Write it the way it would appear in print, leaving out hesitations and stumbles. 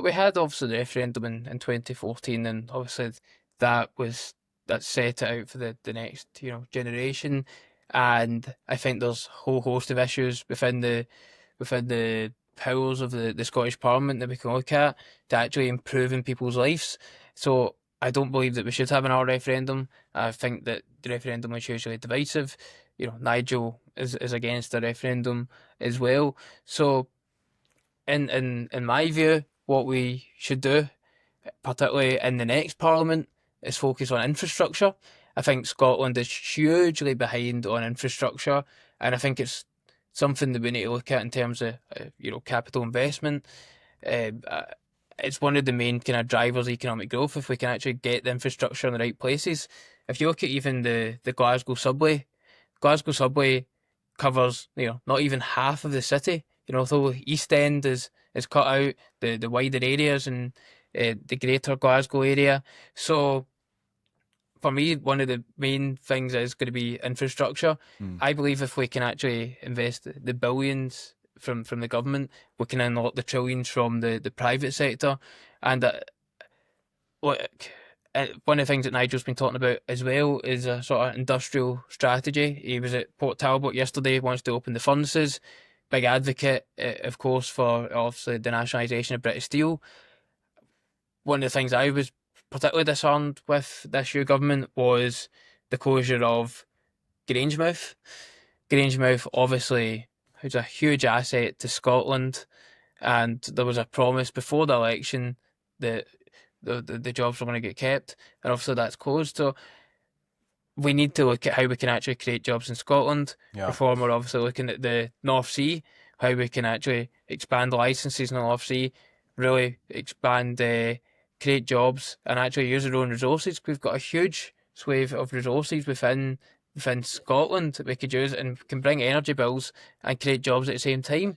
we had obviously the referendum in 2014, and obviously that set it out for the next generation. And I think there's a whole host of issues within the powers of the Scottish Parliament that we can look at to actually improving people's lives. So I don't believe that we should have an R referendum. I think that the referendum is usually divisive. Nigel is against the referendum as well. So in my view, what we should do, particularly in the next Parliament, is focus on infrastructure. I think Scotland is hugely behind on infrastructure, and I think it's something that we need to look at in terms of capital investment. Uh, it's one of the main kind of drivers of economic growth if we can actually get the infrastructure in the right places. If you look at even the Glasgow subway covers not even half of the city. Although East End is cut out, the wider areas and the Greater Glasgow area. So for me, one of the main things is going to be infrastructure. Mm. I believe if we can actually invest the billions from the government, we can unlock the trillions from the private sector. And look, one of the things that Nigel's been talking about as well is a sort of industrial strategy. He was at Port Talbot yesterday, wants to open the furnaces. Big advocate, of course, for obviously the nationalisation of British Steel. One of the things I was particularly disarmed with this year government was the closure of Grangemouth. Grangemouth obviously was a huge asset to Scotland, and there was a promise before the election that the jobs were going to get kept, and obviously that's closed. So we need to look at how we can actually create jobs in Scotland. Yeah. Reform are obviously looking at the North Sea, how we can actually expand licenses in the North Sea, really expand, create jobs, and actually use our own resources. We've got a huge swathe of resources within Scotland that we could use and can bring energy bills and create jobs at the same time.